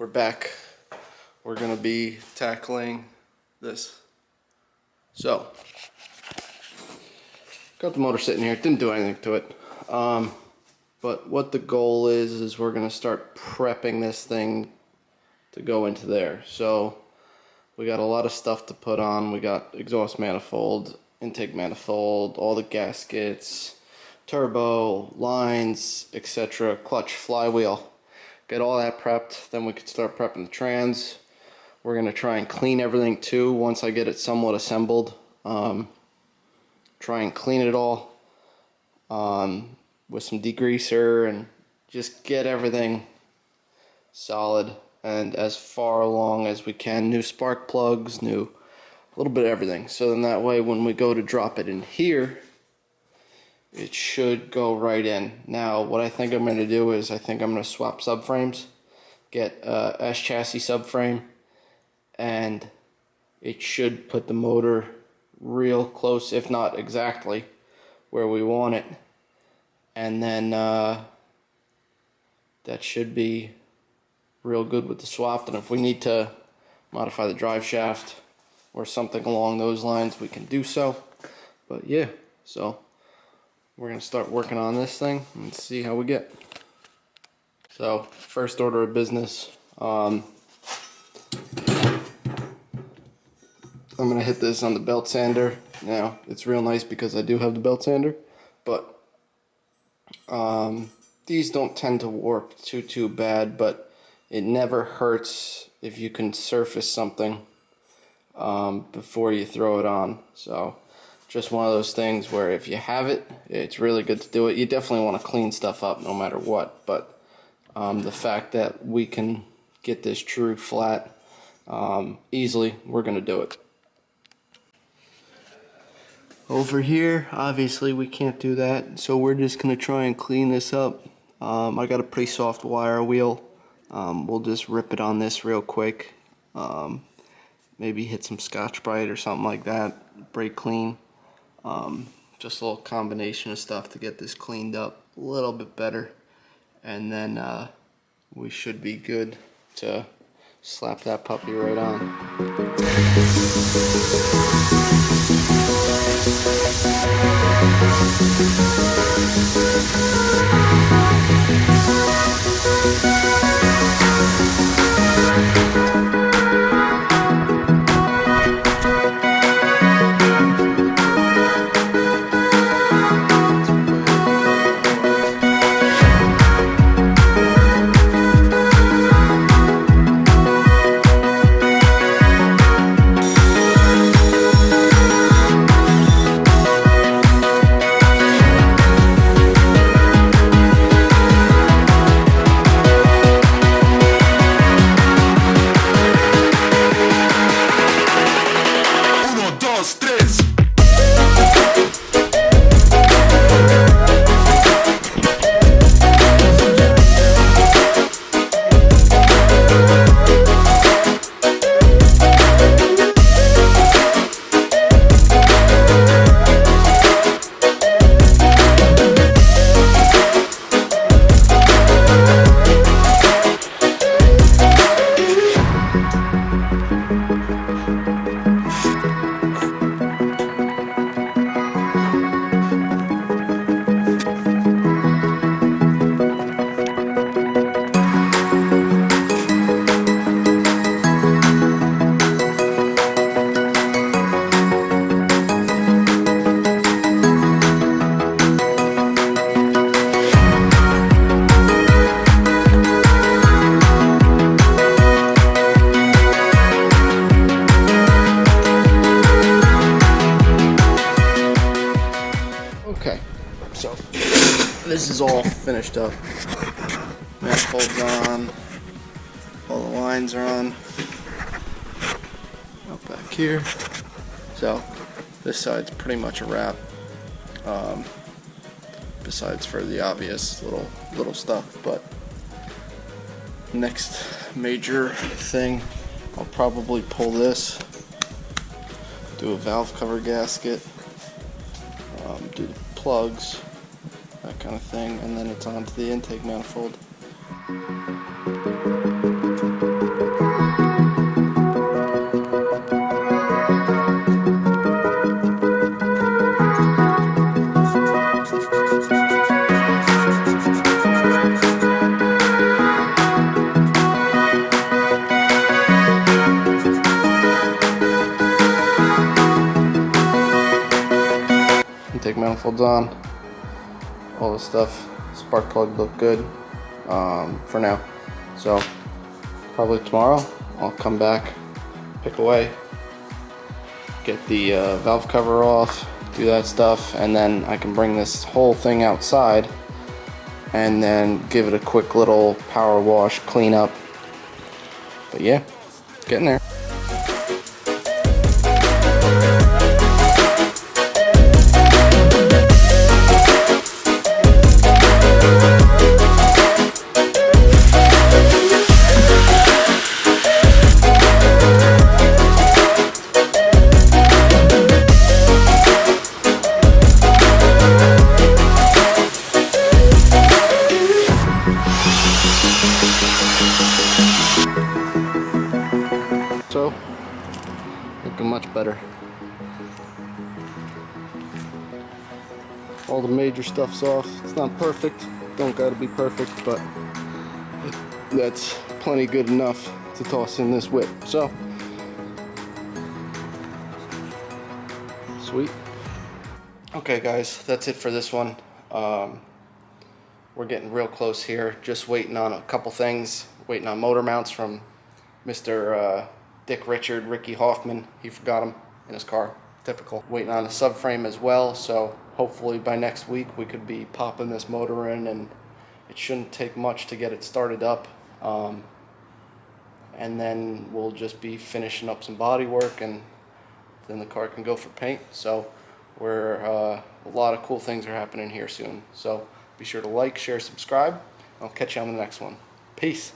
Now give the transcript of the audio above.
we're back. We're gonna be tackling this. So, got the motor sitting here. Didn't do anything to it. But what the goal is we're gonna start prepping this thing to go into there. So, we got a lot of stuff to put on. We got exhaust manifold, intake manifold, all the gaskets, turbo, lines, etc., clutch, flywheel. Get all that prepped, then we could start prepping the trans. We're going to try and clean everything too once I get it somewhat assembled. Try and clean it all with some degreaser and just get everything solid and as far along as we can. New spark plugs, a little bit of everything. So then that way when we go to drop it in here, it should go right in. Now what I think I'm going to do is I think I'm going to swap subframes, get a S chassis subframe, and it should put the motor real close, if not exactly where we want it. And then that should be real good with the swap. And if we need to modify the drive shaft or something along those lines, we can do so. But yeah, so we're going to start working on this thing and see how we get. So, first order of business, I'm going to hit this on the belt sander. Now, it's real nice because I do have the belt sander, but these don't tend to warp too bad, but it never hurts if you can surface something before you throw it on. So, just one of those things where if you have it, it's really good to do it. You definitely want to clean stuff up no matter what, but the fact that we can get this true flat easily, we're going to do it. Over here, obviously we can't do that, so we're just going to try and clean this up. I got a pretty soft wire wheel. We'll just rip it on this real quick. Maybe hit some Scotch-Brite or something like that. Brake clean. Just a little combination of stuff to get this cleaned up a little bit better, and then we should be good to slap that puppy right on. This is all finished up. Manifold's on. All the lines are on. Up back here. So this side's pretty much a wrap. Besides for the obvious little stuff, but next major thing, I'll probably pull this, do a valve cover gasket, do the plugs, that kind of thing, and then it's on to the intake manifold. manifolds on. All this stuff. Spark plug look good for now. So probably tomorrow I'll come back, pick away, get the valve cover off, do that stuff, and then I can bring this whole thing outside and then give it a quick little power wash, clean up. But yeah, getting there. So, looking much better. All the major stuff's off. It's not perfect, don't gotta be perfect, but that's plenty good enough to toss in this whip. So, sweet. Okay guys, that's it for this one. We're getting real close here, just waiting on a couple things, waiting on motor mounts from Mr. Dick Richard, Ricky Hoffman. He forgot them in his car, typical. Waiting on a subframe as well, so hopefully by next week we could be popping this motor in, and it shouldn't take much to get it started up. And then we'll just be finishing up some body work, and then the car can go for paint. So we're a lot of cool things are happening here soon. So be sure to like, share, subscribe. I'll catch you on the next one. Peace.